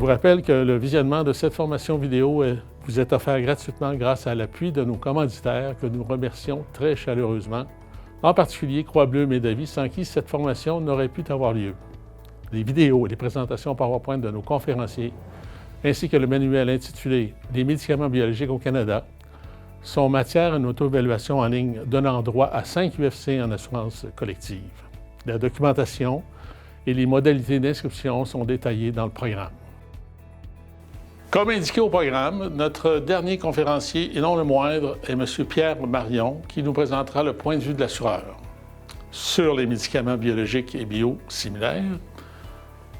vous rappelle que le visionnement de cette formation vidéo vous est offert gratuitement grâce à l'appui de nos commanditaires que nous remercions très chaleureusement, en particulier Croix-Bleue Médavie, sans qui cette formation n'aurait pu avoir lieu. Les vidéos et les présentations PowerPoint de nos conférenciers, ainsi que le manuel intitulé « Les médicaments biologiques au Canada » sont matière à une auto-évaluation en ligne donnant droit à 5 UFC en assurance collective. La documentation et les modalités d'inscription sont détaillées dans le programme. Comme indiqué au programme, notre dernier conférencier, et non le moindre, est M. Pierre Marion, qui nous présentera le point de vue de l'assureur sur les médicaments biologiques et biosimilaires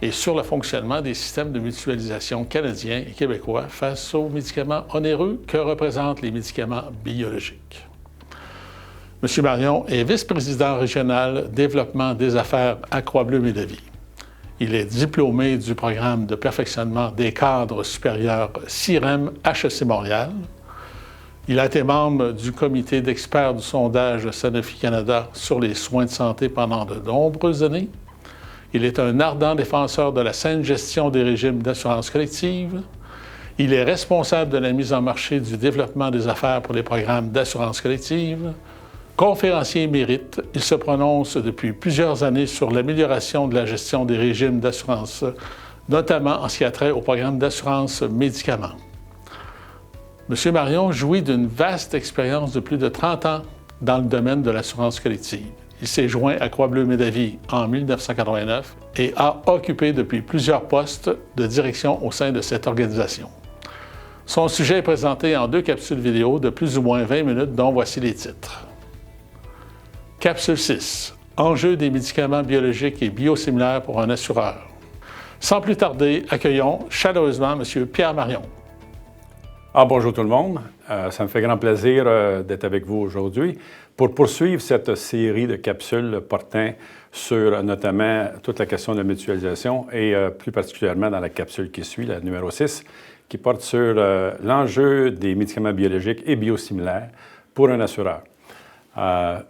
et sur le fonctionnement des systèmes de mutualisation canadiens et québécois face aux médicaments onéreux que représentent les médicaments biologiques. M. Marion est vice-président régional développement des affaires à Croix-Bleue Médavie. Il est diplômé du programme de perfectionnement des cadres supérieurs CIREM HEC Montréal. Il a été membre du comité d'experts du sondage Sanofi Canada sur les soins de santé pendant de nombreuses années. Il est un ardent défenseur de la saine gestion des régimes d'assurance collective. Il est responsable de la mise en marché du développement des affaires pour les programmes d'assurance collective. Conférencier émérite, il se prononce depuis plusieurs années sur l'amélioration de la gestion des régimes d'assurance, notamment en ce qui a trait au programme d'assurance médicaments. M. Marion jouit d'une vaste expérience de plus de 30 ans dans le domaine de l'assurance collective. Il s'est joint à Croix-Bleue Médavie en 1989 et a occupé depuis plusieurs postes de direction au sein de cette organisation. Son sujet est présenté en 2 capsules vidéo de plus ou moins 20 minutes, dont voici les titres. Capsule 6. Enjeux des médicaments biologiques et biosimilaires pour un assureur. Sans plus tarder, accueillons chaleureusement M. Pierre Marion. Bonjour tout le monde. Ça me fait grand plaisir d'être avec vous aujourd'hui pour poursuivre cette série de capsules portant sur notamment toute la question de la mutualisation et plus particulièrement dans la capsule qui suit, la numéro 6, qui porte sur l'enjeu des médicaments biologiques et biosimilaires pour un assureur.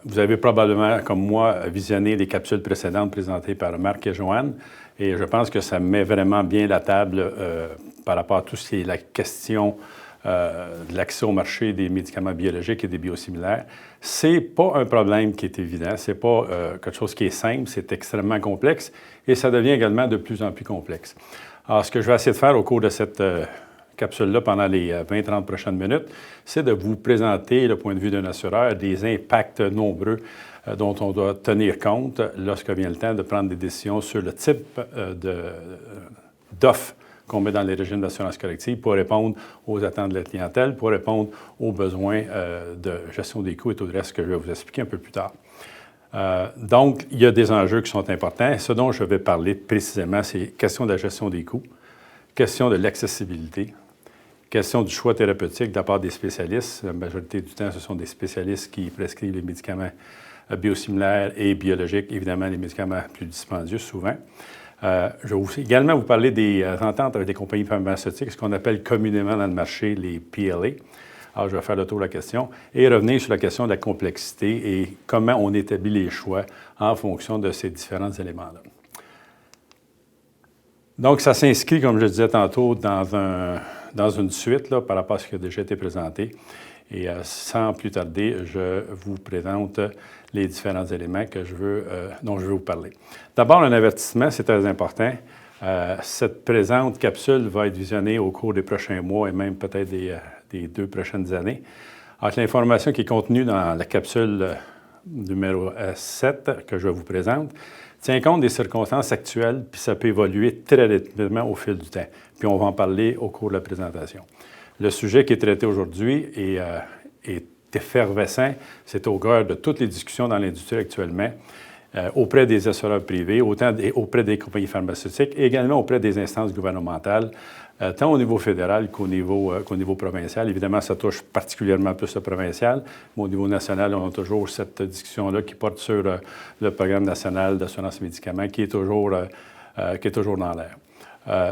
Vous avez probablement, comme moi, visionné les capsules précédentes présentées par Marc et Joanne, et je pense que ça met vraiment bien la table par rapport à tout ce qui est la question de l'accès au marché des médicaments biologiques et des biosimilaires. C'est pas un problème qui est évident, c'est pas quelque chose qui est simple, c'est extrêmement complexe et ça devient également de plus en plus complexe. Alors, ce que je vais essayer de faire au cours de cette capsule-là pendant les 20-30 prochaines minutes, c'est de vous présenter le point de vue d'un assureur, des impacts nombreux dont on doit tenir compte lorsque vient le temps de prendre des décisions sur le type d'offres qu'on met dans les régimes d'assurance collective pour répondre aux attentes de la clientèle, pour répondre aux besoins de gestion des coûts et tout le reste que je vais vous expliquer un peu plus tard. Donc, il y a des enjeux qui sont importants. Ce dont je vais parler précisément, c'est question de la gestion des coûts, question de l'accessibilité, question du choix thérapeutique de la part des spécialistes. La majorité du temps, ce sont des spécialistes qui prescrivent les médicaments biosimilaires et biologiques, évidemment les médicaments plus dispendieux souvent. Je vais également vous parler des ententes avec des compagnies pharmaceutiques, ce qu'on appelle communément dans le marché les PLA. Alors, je vais faire le tour de la question et revenir sur la question de la complexité et comment on établit les choix en fonction de ces différents éléments-là. Donc, ça s'inscrit, comme je disais tantôt, dans une suite là, par rapport à ce qui a déjà été présenté. Et sans plus tarder, je vous présente les différents éléments dont je veux vous parler. D'abord, un avertissement, c'est très important. Cette présente capsule va être visionnée au cours des prochains mois et même peut-être des 2 prochaines années. Alors, l'information qui est contenue dans la capsule numéro 7 que je vous présente tient compte des circonstances actuelles, puis ça peut évoluer très rapidement au fil du temps. Puis on va en parler au cours de la présentation. Le sujet qui est traité aujourd'hui est effervescent. C'est au cœur de toutes les discussions dans l'industrie actuellement, auprès des assureurs privés, autant auprès des compagnies pharmaceutiques, et également auprès des instances gouvernementales, tant au niveau fédéral qu'au niveau provincial. Évidemment, ça touche particulièrement plus le provincial, mais au niveau national, on a toujours cette discussion-là qui porte sur le programme national d'assurance médicaments qui est toujours dans l'air.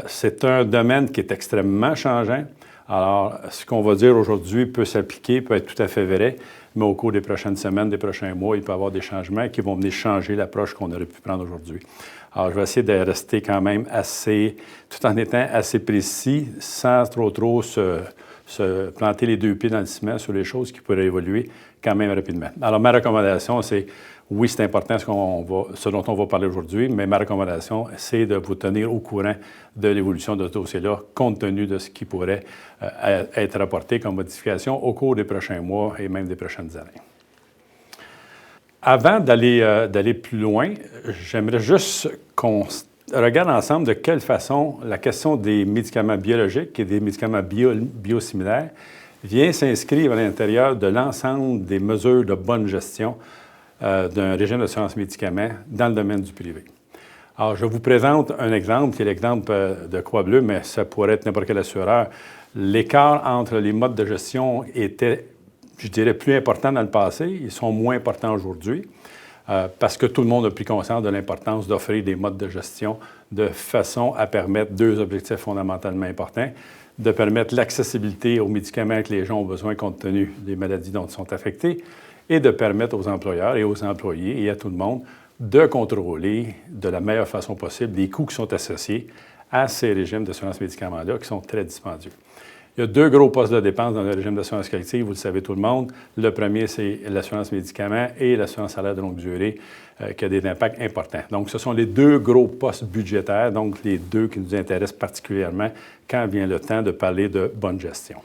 C'est un domaine qui est extrêmement changeant. Alors, ce qu'on va dire aujourd'hui peut s'appliquer, peut être tout à fait vrai, mais au cours des prochaines semaines, des prochains mois, il peut y avoir des changements qui vont venir changer l'approche qu'on aurait pu prendre aujourd'hui. Alors, je vais essayer de rester quand même tout en étant assez précis, sans trop se planter les deux pieds dans le ciment sur les choses qui pourraient évoluer quand même rapidement. Alors, ma recommandation, c'est, oui, c'est important ce dont on va parler aujourd'hui, mais ma recommandation, c'est de vous tenir au courant de l'évolution de ce dossier-là, compte tenu de ce qui pourrait être apporté comme modification au cours des prochains mois et même des prochaines années. Avant d'aller plus loin, j'aimerais juste qu'on regarde ensemble de quelle façon la question des médicaments biologiques et des médicaments biosimilaires vient s'inscrire à l'intérieur de l'ensemble des mesures de bonne gestion d'un régime d'assurance médicaments dans le domaine du privé. Alors, je vous présente un exemple qui est l'exemple de Croix-Bleue, mais ça pourrait être n'importe quel assureur. L'écart entre les modes de gestion était, je dirais, plus important dans le passé. Ils sont moins importants aujourd'hui parce que tout le monde a pris conscience de l'importance d'offrir des modes de gestion de façon à permettre deux objectifs fondamentalement importants, de permettre l'accessibilité aux médicaments que les gens ont besoin compte tenu des maladies dont ils sont affectés et de permettre aux employeurs et aux employés et à tout le monde de contrôler de la meilleure façon possible les coûts qui sont associés à ces régimes d'assurance médicaments-là qui sont très dispendieux. Il y a deux gros postes de dépenses dans le régime d'assurance collective, vous le savez tout le monde. Le premier, c'est l'assurance médicaments et l'assurance salaire de longue durée qui a des impacts importants. Donc, ce sont les deux gros postes budgétaires, donc les deux qui nous intéressent particulièrement quand vient le temps de parler de bonne gestion.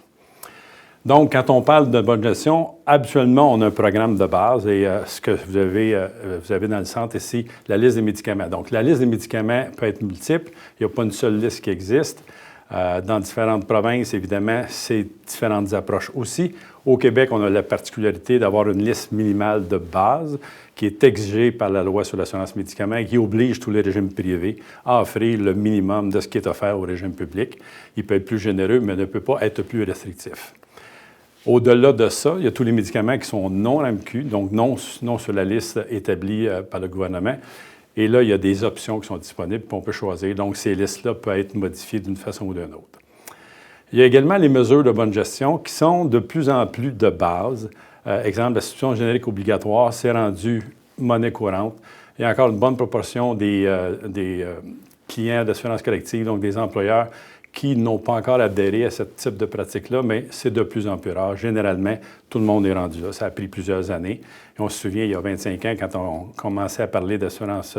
Donc, quand on parle de bonne gestion, habituellement, on a un programme de base et ce que vous avez dans le centre ici, la liste des médicaments. Donc, la liste des médicaments peut être multiple. Il n'y a pas une seule liste qui existe. Dans différentes provinces, évidemment, c'est différentes approches aussi. Au Québec, on a la particularité d'avoir une liste minimale de base qui est exigée par la loi sur l'assurance médicaments et qui oblige tous les régimes privés à offrir le minimum de ce qui est offert au régime public. Il peut être plus généreux, mais ne peut pas être plus restrictif. Au-delà de ça, il y a tous les médicaments qui sont non AMQ, donc non sur la liste établie par le gouvernement. Et là, il y a des options qui sont disponibles qu'on peut choisir. Donc, ces listes-là peuvent être modifiées d'une façon ou d'une autre. Il y a également les mesures de bonne gestion qui sont de plus en plus de base. Exemple, la substitution générique obligatoire, c'est rendu monnaie courante. Il y a encore une bonne proportion des clients d'assurance collective, donc des employeurs, qui n'ont pas encore adhéré à ce type de pratique-là, mais c'est de plus en plus rare. Généralement, tout le monde est rendu là. Ça a pris plusieurs années. Et on se souvient, il y a 25 ans, quand on commençait à parler d'assurance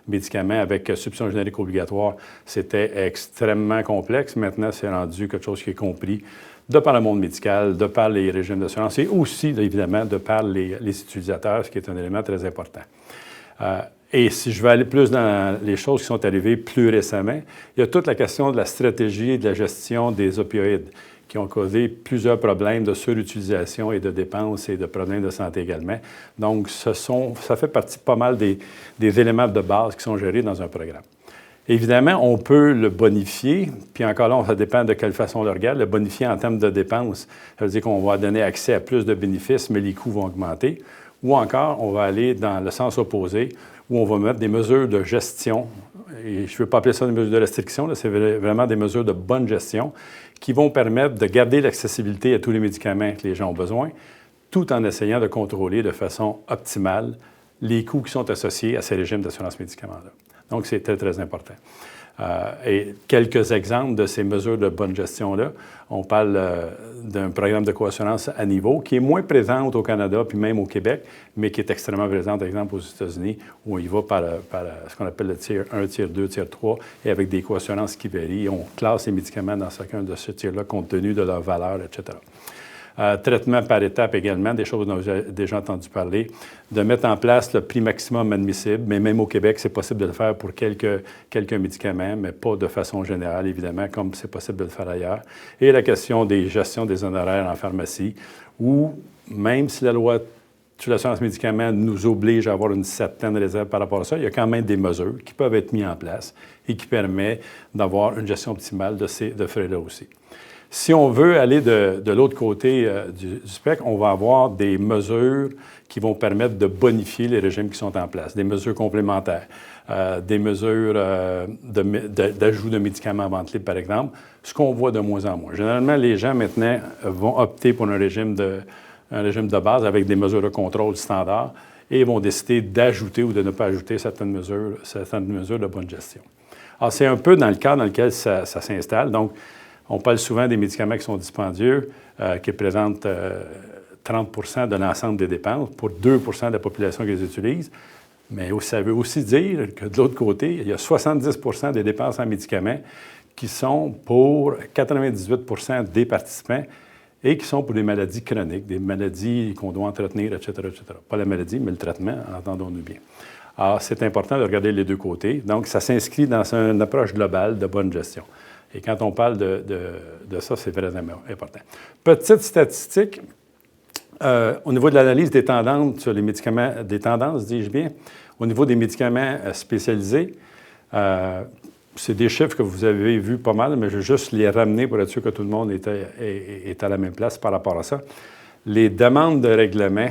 médicaments avec substitution générique obligatoire, c'était extrêmement complexe. Maintenant, c'est rendu quelque chose qui est compris de par le monde médical, de par les régimes d'assurance et aussi, évidemment, de par les utilisateurs, ce qui est un élément très important. Et si je vais aller plus dans les choses qui sont arrivées plus récemment, il y a toute la question de la stratégie et de la gestion des opioïdes qui ont causé plusieurs problèmes de surutilisation et de dépenses et de problèmes de santé également. Donc, ça fait partie pas mal des éléments de base qui sont gérés dans un programme. Évidemment, on peut le bonifier, puis encore là, ça dépend de quelle façon on le regarde. Le bonifier en termes de dépenses, ça veut dire qu'on va donner accès à plus de bénéfices, mais les coûts vont augmenter. Ou encore, on va aller dans le sens opposé, où on va mettre des mesures de gestion, et je ne veux pas appeler ça des mesures de restriction, c'est vraiment des mesures de bonne gestion qui vont permettre de garder l'accessibilité à tous les médicaments que les gens ont besoin, tout en essayant de contrôler de façon optimale les coûts qui sont associés à ces régimes d'assurance médicaments-là. Donc, c'est très, très important. Et quelques exemples de ces mesures de bonne gestion-là. On parle d'un programme de coassurance à niveau qui est moins présent au Canada puis même au Québec, mais qui est extrêmement présent, par exemple, aux États-Unis, où il va par ce qu'on appelle le tier 1, tier 2, tier 3, et avec des coassurances qui varient. On classe les médicaments dans chacun de ce tiers-là compte tenu de leur valeur, etc. Traitement par étapes également, des choses dont j'ai déjà entendu parler, de mettre en place le prix maximum admissible, mais même au Québec, c'est possible de le faire pour quelques médicaments, mais pas de façon générale, évidemment, comme c'est possible de le faire ailleurs. Et la question des gestions des honoraires en pharmacie, où même si la loi sur l'assurance médicaments nous oblige à avoir une certaine réserve par rapport à ça, il y a quand même des mesures qui peuvent être mises en place et qui permettent d'avoir une gestion optimale de ces frais-là aussi. Si on veut aller de l'autre côté du spectre, on va avoir des mesures qui vont permettre de bonifier les régimes qui sont en place, des mesures complémentaires, des mesures d'ajout de médicaments à vente libre, par exemple, ce qu'on voit de moins en moins. Généralement, les gens maintenant vont opter pour un régime de base avec des mesures de contrôle standard et vont décider d'ajouter ou de ne pas ajouter certaines mesures de bonne gestion. Alors, c'est un peu dans le cadre dans lequel ça s'installe. Donc, on parle souvent des médicaments qui sont dispendieux, qui représentent 30 de l'ensemble des dépenses pour 2 de la population qui les utilise. Mais ça veut aussi dire que de l'autre côté, il y a 70 des dépenses en médicaments qui sont pour 98 des participants et qui sont pour des maladies chroniques, des maladies qu'on doit entretenir, etc., etc. Pas la maladie, mais le traitement, entendons-nous bien. Alors, c'est important de regarder les deux côtés. Donc, ça s'inscrit dans une approche globale de bonne gestion. Et quand on parle de ça, c'est vraiment important. Petite statistique, au niveau de l'analyse des tendances sur les médicaments, des tendances, dis-je bien, au niveau des médicaments spécialisés, c'est des chiffres que vous avez vus pas mal, mais je vais juste les ramener pour être sûr que tout le monde est à la même place par rapport à ça. Les demandes de règlement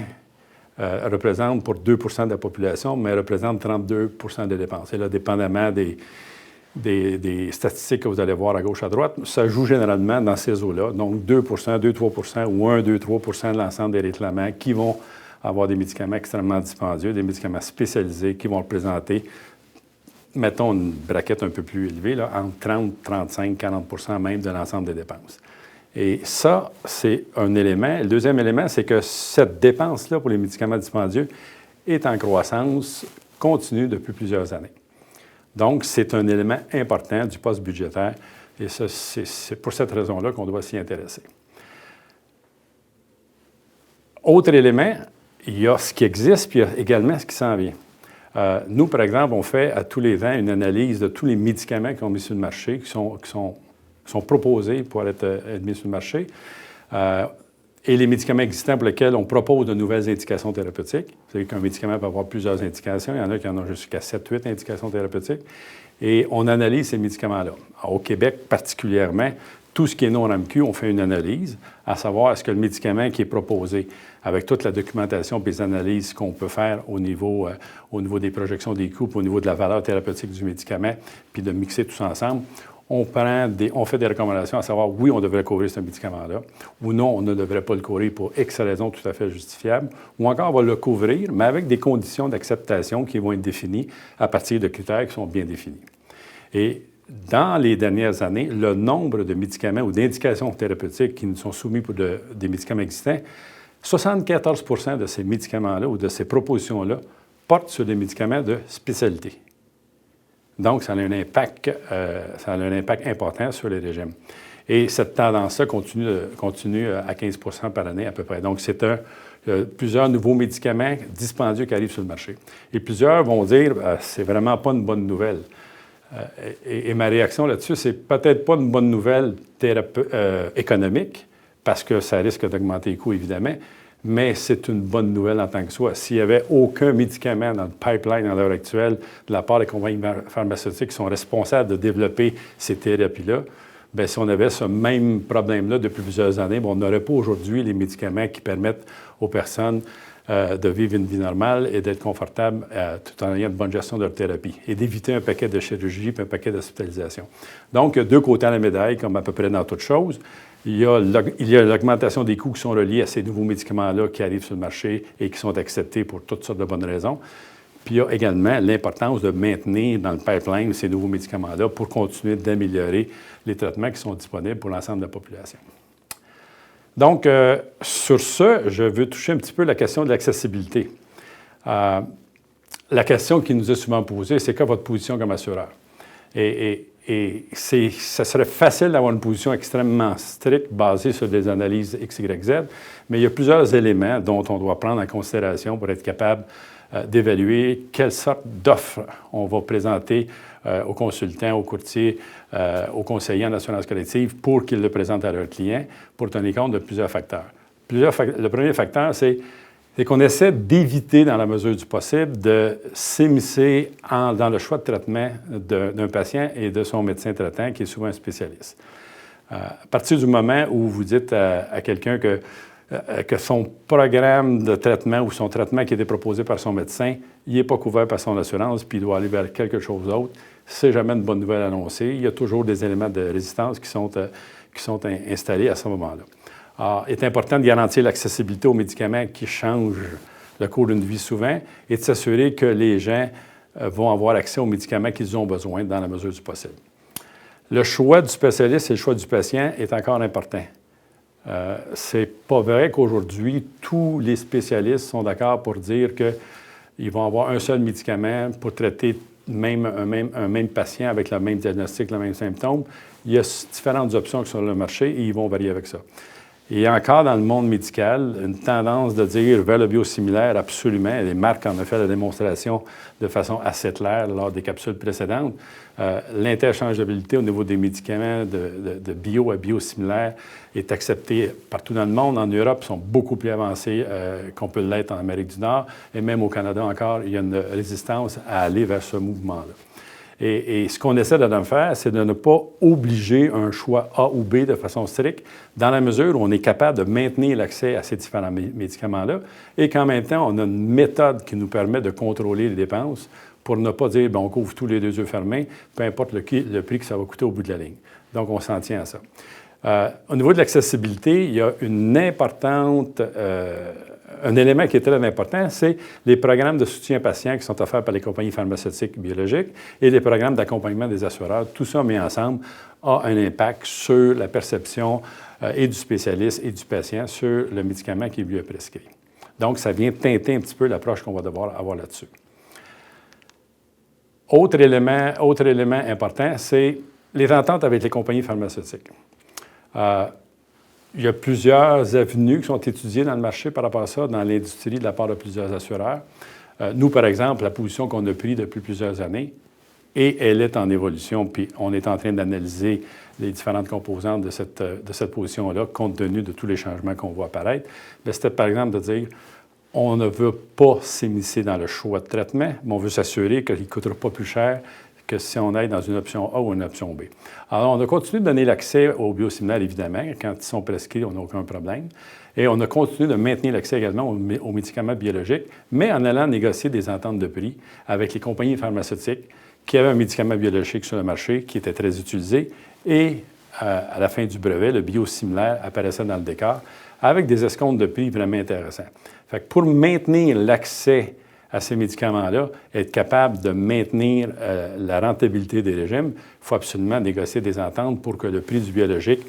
représentent pour 2 de la population, mais représentent 32 des dépenses. Et là, dépendamment des statistiques que vous allez voir à gauche, à droite, ça joue généralement dans ces eaux-là. Donc, 2 2-3 ou 1-2-3 de l'ensemble des réclamants qui vont avoir des médicaments extrêmement dispendieux, des médicaments spécialisés qui vont représenter, mettons, une braquette un peu plus élevée, là, entre 30, 35, 40 même de l'ensemble des dépenses. Et ça, c'est un élément. Le deuxième élément, c'est que cette dépense-là pour les médicaments dispendieux est en croissance continue depuis plusieurs années. Donc, c'est un élément important du poste budgétaire et c'est pour cette raison-là qu'on doit s'y intéresser. Autre élément, il y a ce qui existe, puis il y a également ce qui s'en vient. Nous, par exemple, on fait à tous les ans une analyse de tous les médicaments qui ont mis sur le marché, qui sont proposés pour être mis sur le marché, et les médicaments existants pour lesquels on propose de nouvelles indications thérapeutiques. Vous savez qu'un médicament peut avoir plusieurs indications. Il y en a qui en ont jusqu'à 7-8 indications thérapeutiques. Et on analyse ces médicaments-là. Au Québec, particulièrement, tout ce qui est non-RAMQ, on fait une analyse, à savoir est-ce que le médicament qui est proposé, avec toute la documentation et les analyses qu'on peut faire au niveau des projections des coûts, au niveau de la valeur thérapeutique du médicament, puis de mixer tout ça ensemble, on fait des recommandations à savoir, oui, on devrait couvrir ce médicament-là, ou non, on ne devrait pas le couvrir pour X raisons tout à fait justifiables, ou encore, on va le couvrir, mais avec des conditions d'acceptation qui vont être définies à partir de critères qui sont bien définis. Et dans les dernières années, le nombre de médicaments ou d'indications thérapeutiques qui nous sont soumis pour des médicaments existants, 74 de ces médicaments-là ou de ces propositions-là portent sur des médicaments de spécialité. Donc, ça a un impact important sur les régimes. Et cette tendance-là continue à 15 par année à peu près. Donc, c'est plusieurs nouveaux médicaments dispendieux qui arrivent sur le marché. Et plusieurs vont dire c'est vraiment pas une bonne nouvelle. Et ma réaction là-dessus, c'est peut-être pas une bonne nouvelle économique, parce que ça risque d'augmenter les coûts, évidemment, mais c'est une bonne nouvelle en tant que soi. S'il n'y avait aucun médicament dans le pipeline à l'heure actuelle de la part des compagnies pharmaceutiques qui sont responsables de développer ces thérapies-là, bien, si on avait ce même problème-là depuis plusieurs années, bien, on n'aurait pas aujourd'hui les médicaments qui permettent aux personnes de vivre une vie normale et d'être confortables tout en ayant de bonne gestion de leur thérapie et d'éviter un paquet de chirurgies et un paquet d'hospitalisations. Donc, deux côtés à la médaille, comme à peu près dans toute chose. Il y a l'augmentation des coûts qui sont reliés à ces nouveaux médicaments-là qui arrivent sur le marché et qui sont acceptés pour toutes sortes de bonnes raisons. Puis il y a également l'importance de maintenir dans le pipeline ces nouveaux médicaments-là pour continuer d'améliorer les traitements qui sont disponibles pour l'ensemble de la population. Donc, sur ce, je veux toucher un petit peu la question de l'accessibilité. La question qui nous est souvent posée, c'est quoi votre position comme assureur? Et ça serait facile d'avoir une position extrêmement stricte basée sur des analyses X, Y, Z, mais il y a plusieurs éléments dont on doit prendre en considération pour être capable d'évaluer quelle sorte d'offre on va présenter aux consultants, aux courtiers, aux conseillers en assurance collective pour qu'ils le présentent à leurs clients, pour tenir compte de plusieurs facteurs. Le premier facteur, c'est qu'on essaie d'éviter, dans la mesure du possible, de s'immiscer dans le choix de traitement d'un patient et de son médecin traitant, qui est souvent un spécialiste. À partir du moment où vous dites à quelqu'un que son programme de traitement ou son traitement qui a été proposé par son médecin, il n'est pas couvert par son assurance, puis il doit aller vers quelque chose d'autre, c'est jamais une bonne nouvelle annoncée. Il y a toujours des éléments de résistance qui sont installés à ce moment-là. Alors, il est important de garantir l'accessibilité aux médicaments qui changent le cours d'une vie souvent et de s'assurer que les gens vont avoir accès aux médicaments qu'ils ont besoin dans la mesure du possible. Le choix du spécialiste et le choix du patient est encore important. C'est pas vrai qu'aujourd'hui, tous les spécialistes sont d'accord pour dire qu'ils vont avoir un seul médicament pour traiter un même patient avec le même diagnostic, le même symptôme. Il y a différentes options qui sont sur le marché et ils vont varier avec ça. Il y a encore dans le monde médical une tendance de dire vers le biosimilaire, absolument. Les marques en ont fait la démonstration de façon assez claire lors des capsules précédentes. L'interchangeabilité au niveau des médicaments de bio à biosimilaire est acceptée partout dans le monde. En Europe, ils sont beaucoup plus avancés qu'on peut l'être en Amérique du Nord. Et même au Canada encore, il y a une résistance à aller vers ce mouvement-là. Et ce qu'on essaie de faire, c'est de ne pas obliger un choix A ou B de façon stricte, dans la mesure où on est capable de maintenir l'accès à ces différents médicaments-là et qu'en même temps, on a une méthode qui nous permet de contrôler les dépenses pour ne pas dire, bien, on couvre tous les deux yeux fermés, peu importe le prix que ça va coûter au bout de la ligne. Donc, on s'en tient à ça. Au niveau de l'accessibilité, il y a un élément qui est très important, c'est les programmes de soutien patient qui sont offerts par les compagnies pharmaceutiques biologiques et les programmes d'accompagnement des assureurs. Tout ça mis ensemble a un impact sur la perception et du spécialiste et du patient sur le médicament qui lui est prescrit. Donc, ça vient teinter un petit peu l'approche qu'on va devoir avoir là-dessus. Autre élément important, c'est les ententes avec les compagnies pharmaceutiques. Il y a plusieurs avenues qui sont étudiées dans le marché par rapport à ça, dans l'industrie, de la part de plusieurs assureurs. Nous, par exemple, la position qu'on a prise depuis plusieurs années, et elle est en évolution, puis on est en train d'analyser les différentes composantes de cette position-là, compte tenu de tous les changements qu'on voit apparaître. C'était, par exemple, de dire on ne veut pas s'immiscer dans le choix de traitement, mais on veut s'assurer qu'il ne coûtera pas plus cher que si on est dans une option A ou une option B. Alors, on a continué de donner l'accès aux biosimilaires, évidemment. Quand ils sont prescrits, on n'a aucun problème. Et on a continué de maintenir l'accès également aux médicaments biologiques, mais en allant négocier des ententes de prix avec les compagnies pharmaceutiques qui avaient un médicament biologique sur le marché qui était très utilisé. Et à la fin du brevet, le biosimilaire apparaissait dans le décor avec des escomptes de prix vraiment intéressants. Fait que pour maintenir l'accès à ces médicaments-là, être capable de maintenir la rentabilité des régimes, il faut absolument négocier des ententes pour que le prix du biologique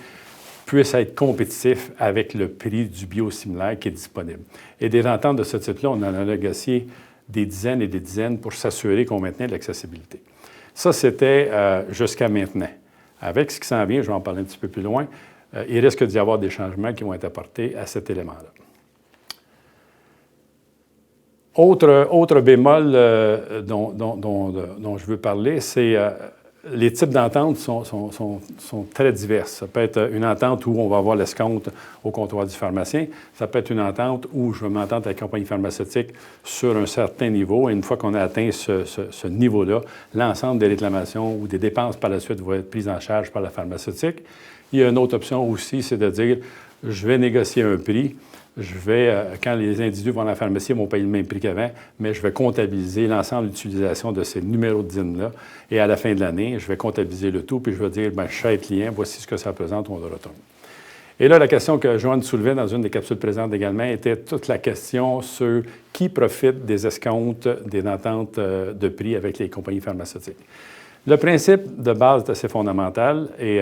puisse être compétitif avec le prix du biosimilaire qui est disponible. Et des ententes de ce type-là, on en a négocié des dizaines et des dizaines pour s'assurer qu'on maintenait l'accessibilité. Ça, c'était jusqu'à maintenant. Avec ce qui s'en vient, je vais en parler un petit peu plus loin, il risque d'y avoir des changements qui vont être apportés à cet élément-là. Autre bémol dont je veux parler, c'est les types d'ententes sont très divers. Ça peut être une entente où on va avoir l'escompte au comptoir du pharmacien. Ça peut être une entente où je vais m'entendre avec la compagnie pharmaceutique sur un certain niveau. Et une fois qu'on a atteint ce niveau-là, l'ensemble des réclamations ou des dépenses par la suite vont être prises en charge par la pharmaceutique. Il y a une autre option aussi, c'est de dire, je vais négocier un prix. Quand les individus vont à la pharmacie, ils vont payer le même prix qu'avant, mais je vais comptabiliser l'ensemble de l'utilisation de ces numéros de DIN-là. Et à la fin de l'année, je vais comptabiliser le tout, puis je vais dire, bien, cher client, voici ce que ça représente, on le retourne. Et là, la question que Joanne soulevait dans une des capsules présentes également était toute la question sur qui profite des escomptes, des ententes de prix avec les compagnies pharmaceutiques. Le principe de base est assez fondamental et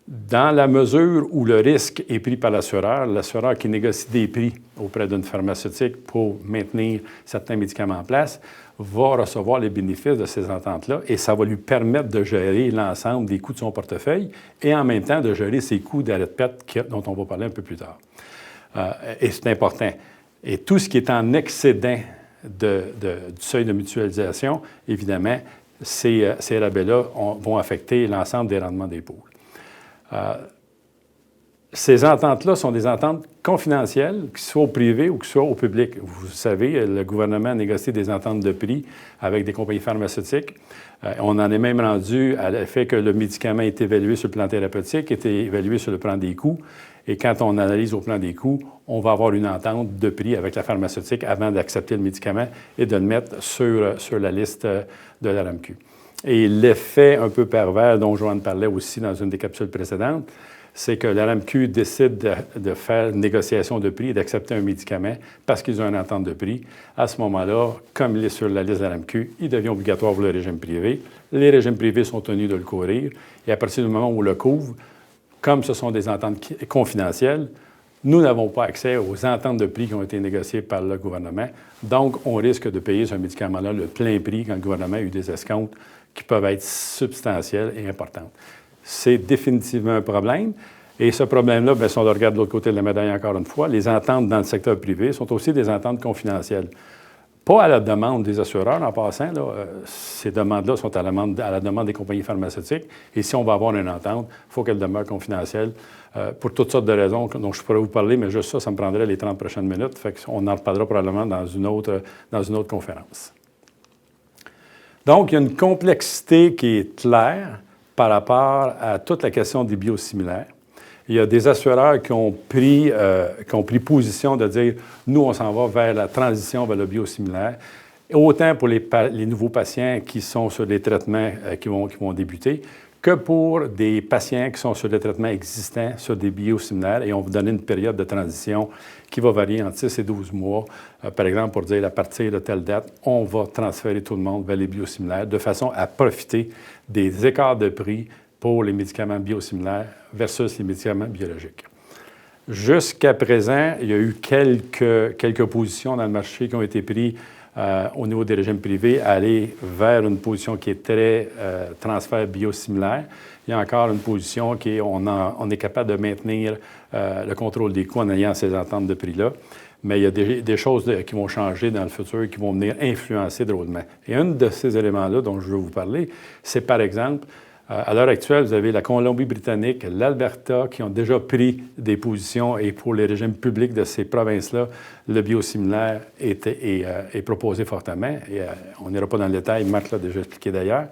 dans la mesure où le risque est pris par l'assureur qui négocie des prix auprès d'une pharmaceutique pour maintenir certains médicaments en place, va recevoir les bénéfices de ces ententes-là et ça va lui permettre de gérer l'ensemble des coûts de son portefeuille et en même temps de gérer ses coûts d'arrêt-de-perte dont on va parler un peu plus tard. Et c'est important. Et tout ce qui est en excédent du seuil de mutualisation, évidemment, ces rabais-là vont affecter l'ensemble des rendements des pools. Ces ententes-là sont des ententes confidentielles, que ce soit au privé ou que ce soit au public. Vous savez, le gouvernement a négocié des ententes de prix avec des compagnies pharmaceutiques. On en est même rendu à l'effet que le médicament est évalué sur le plan thérapeutique, est évalué sur le plan des coûts. Et quand on analyse au plan des coûts, on va avoir une entente de prix avec la pharmaceutique avant d'accepter le médicament et de le mettre sur la liste de la RAMQ. Et l'effet un peu pervers dont Joanne parlait aussi dans une des capsules précédentes, c'est que la RAMQ décide de faire une négociation de prix et d'accepter un médicament parce qu'ils ont une entente de prix. À ce moment-là, comme il est sur la liste de la RAMQ, il devient obligatoire pour le régime privé. Les régimes privés sont tenus de le couvrir. Et à partir du moment où on le couvre, comme ce sont des ententes confidentielles, nous n'avons pas accès aux ententes de prix qui ont été négociées par le gouvernement. Donc, on risque de payer ce médicament-là le plein prix quand le gouvernement a eu des escomptes qui peuvent être substantielles et importantes. C'est définitivement un problème. Et ce problème-là, bien, si on le regarde de l'autre côté de la médaille encore une fois, les ententes dans le secteur privé sont aussi des ententes confidentielles. Pas à la demande des assureurs, en passant. Là, ces demandes-là sont à la demande des compagnies pharmaceutiques. Et si on va avoir une entente, il faut qu'elle demeure confidentielle pour toutes sortes de raisons dont je pourrais vous parler, mais juste ça me prendrait les 30 prochaines minutes. Fait qu'on en reparlera probablement dans une autre conférence. Donc, il y a une complexité qui est claire par rapport à toute la question des biosimilaires. Il y a des assureurs qui ont pris position de dire « nous, on s'en va vers la transition vers le biosimilaire », autant pour les nouveaux patients qui sont sur des traitements qui vont débuter, que pour des patients qui sont sur des traitements existants, sur des biosimilaires, et on va donner une période de transition qui va varier entre 6 et 12 mois. Par exemple, pour dire à partir de telle date, on va transférer tout le monde vers les biosimilaires de façon à profiter des écarts de prix pour les médicaments biosimilaires versus les médicaments biologiques. Jusqu'à présent, il y a eu quelques positions dans le marché qui ont été prises au niveau des régimes privés à aller vers une position qui est très transfert biosimilaire. Il y a encore une position qui est on est capable de maintenir le contrôle des coûts en ayant ces ententes de prix-là. Mais il y a des choses qui vont changer dans le futur, qui vont venir influencer drôlement. Et un de ces éléments-là dont je veux vous parler, c'est par exemple, à l'heure actuelle, vous avez la Colombie-Britannique, l'Alberta qui ont déjà pris des positions et pour les régimes publics de ces provinces-là, le biosimilaire est proposé fortement. Et, on n'ira pas dans le détail, Marc l'a déjà expliqué d'ailleurs.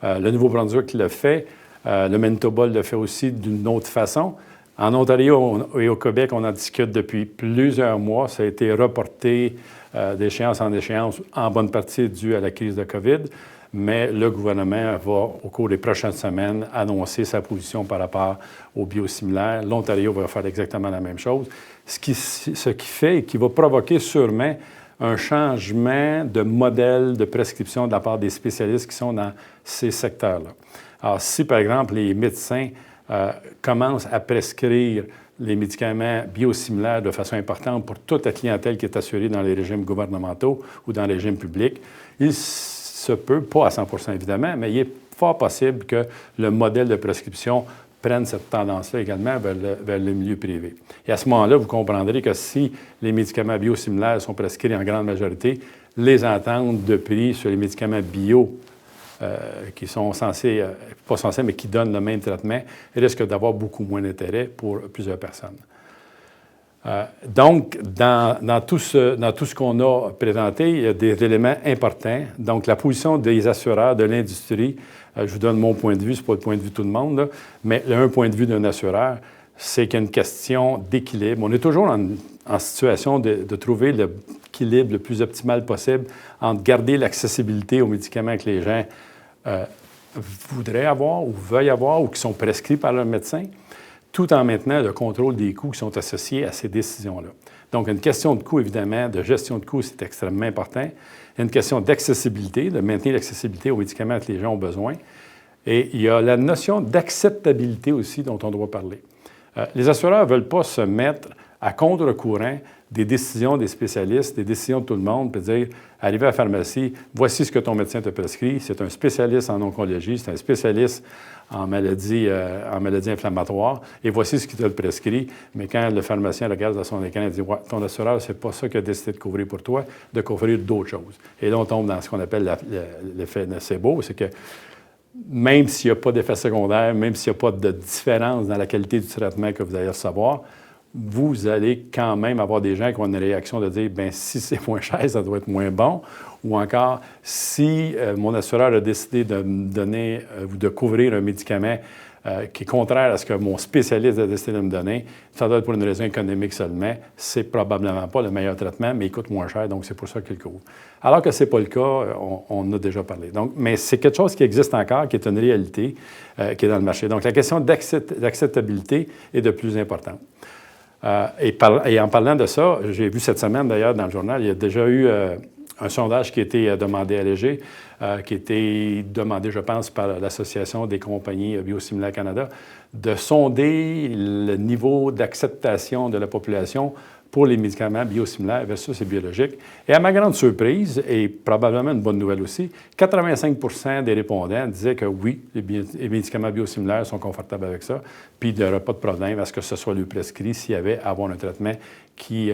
Le Nouveau-Brunswick le fait, le Manitoba le fait aussi d'une autre façon. En Ontario et au Québec, on en discute depuis plusieurs mois. Ça a été reporté d'échéance en échéance, en bonne partie dû à la crise de COVID. Mais le gouvernement va, au cours des prochaines semaines, annoncer sa position par rapport aux biosimilaires. L'Ontario va faire exactement la même chose, ce qui fait et qui va provoquer sûrement un changement de modèle de prescription de la part des spécialistes qui sont dans ces secteurs-là. Alors, si, par exemple, les médecins commencent à prescrire les médicaments biosimilaires de façon importante pour toute la clientèle qui est assurée dans les régimes gouvernementaux ou dans les régimes publics, il se peut, pas à 100% évidemment, mais il est fort possible que le modèle de prescription prenne cette tendance-là également vers le milieu privé. Et à ce moment-là, vous comprendrez que si les médicaments biosimilaires sont prescrits en grande majorité, les ententes de prix sur les médicaments bio qui sont censés, pas censés, mais qui donnent le même traitement, risquent d'avoir beaucoup moins d'intérêt pour plusieurs personnes. Donc, dans tout ce qu'on a présenté, il y a des éléments importants. Donc, la position des assureurs, de l'industrie, je vous donne mon point de vue, ce n'est pas le point de vue de tout le monde, là, mais un point de vue d'un assureur, c'est qu'il y a une question d'équilibre. On est toujours en situation de trouver l'équilibre le plus optimal possible entre garder l'accessibilité aux médicaments que les gens voudraient avoir ou veuillent avoir ou qui sont prescrits par leur médecin, tout en maintenant le contrôle des coûts qui sont associés à ces décisions-là. Donc, une question de coût, évidemment, de gestion de coûts, c'est extrêmement important. Il y a une question d'accessibilité, de maintenir l'accessibilité aux médicaments que les gens ont besoin. Et il y a la notion d'acceptabilité aussi dont on doit parler. Les assureurs ne veulent pas se mettre à contre-courant des décisions des spécialistes, des décisions de tout le monde, puis dire, arriver à la pharmacie, voici ce que ton médecin te prescrit, c'est un spécialiste en oncologie, c'est un spécialiste en maladie inflammatoire, et voici ce qu'il te le prescrit. Mais quand le pharmacien regarde dans son écran et dit, ouais, ton assureur, c'est pas ça qu'il a décidé de couvrir pour toi, de couvrir d'autres choses. Et là, on tombe dans ce qu'on appelle l'effet nocebo, c'est que même s'il n'y a pas d'effet secondaire, même s'il n'y a pas de différence dans la qualité du traitement que vous allez recevoir, vous allez quand même avoir des gens qui ont une réaction de dire, bien, si c'est moins cher, ça doit être moins bon. Ou encore, si mon assureur a décidé de me donner ou de couvrir un médicament qui est contraire à ce que mon spécialiste a décidé de me donner, ça doit être pour une raison économique seulement, c'est probablement pas le meilleur traitement, mais il coûte moins cher, donc c'est pour ça qu'il le couvre. Alors que ce n'est pas le cas, on en a déjà parlé. Donc, mais c'est quelque chose qui existe encore, qui est une réalité, qui est dans le marché. Donc, la question d'acceptabilité est de plus importante. Et en parlant de ça, j'ai vu cette semaine d'ailleurs dans le journal, il y a déjà eu un sondage qui a été demandé à Léger, qui a été demandé, je pense, par l'Association des compagnies biosimilaires Canada, de sonder le niveau d'acceptation de la population pour les médicaments biosimilaires versus les biologiques. Et à ma grande surprise, et probablement une bonne nouvelle aussi, 85 des répondants disaient que oui, les médicaments biosimilaires sont confortables avec ça, puis il n'y aurait pas de problème à ce que ce soit lui prescrit s'il y avait à avoir un traitement qui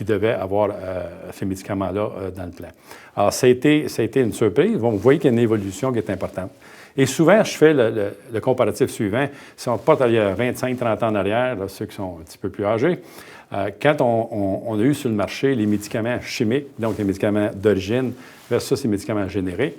devait avoir ces médicaments-là dans le plan. Alors, ça a été une surprise. Bon, vous voyez qu'il y a une évolution qui est importante. Et souvent, je fais le comparatif suivant. Si on porte il y a 25-30 ans en arrière, là, ceux qui sont un petit peu plus âgés, quand on a eu sur le marché les médicaments chimiques, donc les médicaments d'origine versus les médicaments génériques,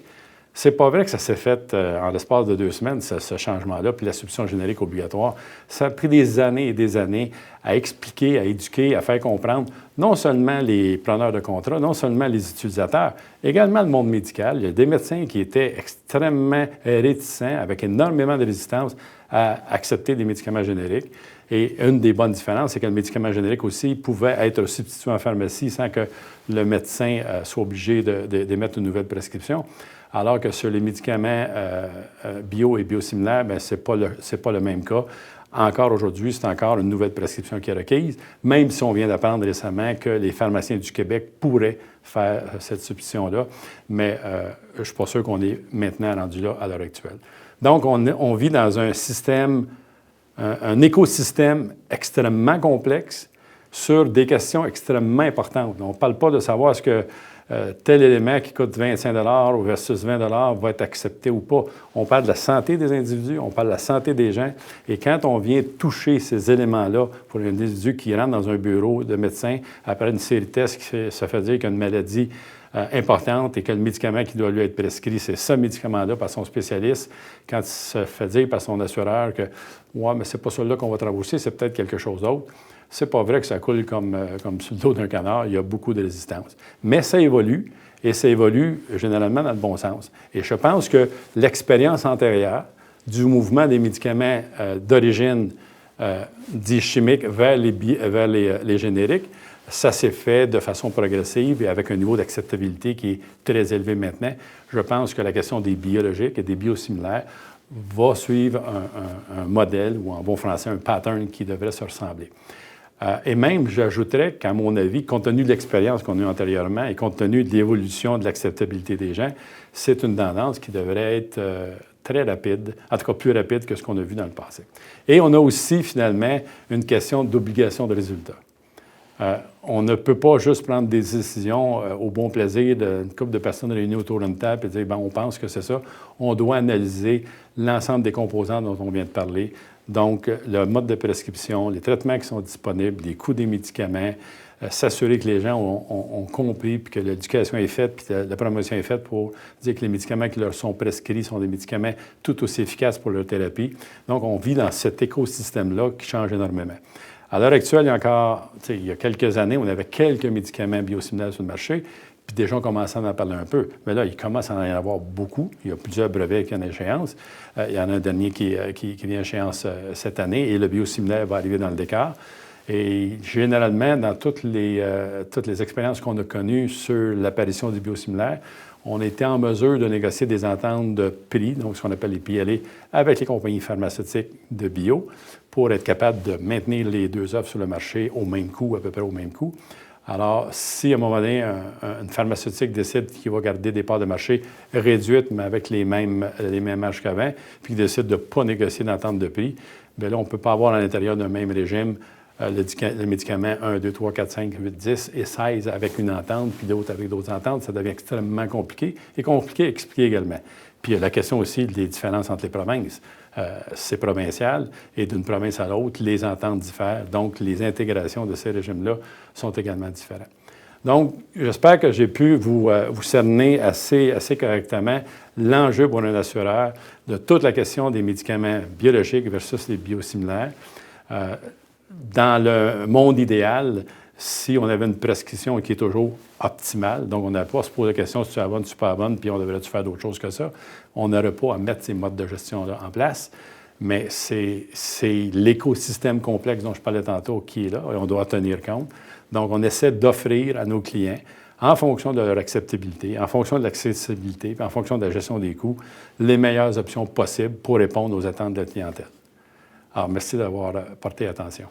c'est pas vrai que ça s'est fait en l'espace de 2 semaines, ce changement-là, puis la substitution générique obligatoire. Ça a pris des années et des années à expliquer, à éduquer, à faire comprendre non seulement les preneurs de contrat, non seulement les utilisateurs, également le monde médical. Il y a des médecins qui étaient extrêmement réticents, avec énormément de résistance à accepter des médicaments génériques. Et une des bonnes différences, c'est que le médicament générique aussi pouvait être substitué en pharmacie sans que le médecin soit obligé d'émettre une nouvelle prescription. Alors que sur les médicaments bio et biosimilaires, ce n'est pas le même cas. Encore aujourd'hui, c'est encore une nouvelle prescription qui est requise, même si on vient d'apprendre récemment que les pharmaciens du Québec pourraient faire cette substitution-là. Mais je ne suis pas sûr qu'on est maintenant rendu là à l'heure actuelle. Donc, on vit dans un système, un écosystème extrêmement complexe sur des questions extrêmement importantes. On ne parle pas de savoir est-ce que tel élément qui coûte 25 $ versus 20 $ va être accepté ou pas. On parle de la santé des individus, on parle de la santé des gens. Et quand on vient toucher ces éléments-là pour un individu qui rentre dans un bureau de médecin après une série de tests qui se fait dire qu'il y a une maladie importante et que le médicament qui doit lui être prescrit, c'est ce médicament-là par son spécialiste, quand il se fait dire par son assureur que « ouais, mais c'est pas celui-là qu'on va te rembourser, c'est peut-être quelque chose d'autre », c'est pas vrai que ça coule comme sur le dos d'un canard. Il y a beaucoup de résistance. Mais ça évolue, et ça évolue généralement dans le bon sens. Et je pense que l'expérience antérieure du mouvement des médicaments d'origine dits chimiques vers les génériques, ça s'est fait de façon progressive et avec un niveau d'acceptabilité qui est très élevé maintenant. Je pense que la question des biologiques et des biosimilaires va suivre un modèle, ou en bon français, un pattern qui devrait se ressembler. Et même, j'ajouterais qu'à mon avis, compte tenu de l'expérience qu'on a eue antérieurement et compte tenu de l'évolution de l'acceptabilité des gens, c'est une tendance qui devrait être très rapide, en tout cas plus rapide que ce qu'on a vu dans le passé. Et on a aussi, finalement, une question d'obligation de résultat. On ne peut pas juste prendre des décisions au bon plaisir d'une couple de personnes réunies autour d'une table et dire « on pense que c'est ça ». On doit analyser l'ensemble des composants dont on vient de parler. Donc, le mode de prescription, les traitements qui sont disponibles, les coûts des médicaments, s'assurer que les gens ont compris, puis que l'éducation est faite, puis la promotion est faite pour dire que les médicaments qui leur sont prescrits sont des médicaments tout aussi efficaces pour leur thérapie. Donc, on vit dans cet écosystème-là qui change énormément. À l'heure actuelle, il y a quelques années, on avait quelques médicaments biosimilaires sur le marché, puis déjà, on commençait à en parler un peu. Mais là, il commence à en y avoir beaucoup. Il y a plusieurs brevets qui viennent à échéance. Il y en a un dernier qui vient à échéance cette année, et le biosimilaire va arriver dans le décor. Et généralement, dans toutes les expériences qu'on a connues sur l'apparition du biosimilaire, on était en mesure de négocier des ententes de prix, donc ce qu'on appelle les PLA, avec les compagnies pharmaceutiques de bio, pour être capable de maintenir les deux offres sur le marché au même coût, à peu près au même coût. Alors, si à un moment donné, une pharmaceutique décide qu'il va garder des parts de marché réduites, mais avec les mêmes marges qu'avant, puis qu'il décide de ne pas négocier d'entente de prix, bien là, on ne peut pas avoir à l'intérieur d'un même régime le médicament 1, 2, 3, 4, 5, 8, 10 et 16 avec une entente, puis d'autres avec d'autres ententes. Ça devient extrêmement compliqué et compliqué à expliquer également. Puis il y a la question aussi des différences entre les provinces. C'est provincial et d'une province à l'autre, les ententes diffèrent. Donc, les intégrations de ces régimes-là sont également différentes. Donc, j'espère que j'ai pu vous cerner assez correctement l'enjeu pour un assureur de toute la question des médicaments biologiques versus les biosimilaires. Dans le monde idéal, si on avait une prescription qui est toujours optimale, donc on n'a pas à se poser la question si tu es bonne, super bonne, puis on devrait-tu faire d'autres choses que ça, on n'aurait pas à mettre ces modes de gestion-là en place. Mais c'est l'écosystème complexe dont je parlais tantôt qui est là et on doit en tenir compte. Donc, on essaie d'offrir à nos clients, en fonction de leur acceptabilité, en fonction de l'accessibilité, puis en fonction de la gestion des coûts, les meilleures options possibles pour répondre aux attentes de la clientèle. Alors, merci d'avoir porté attention.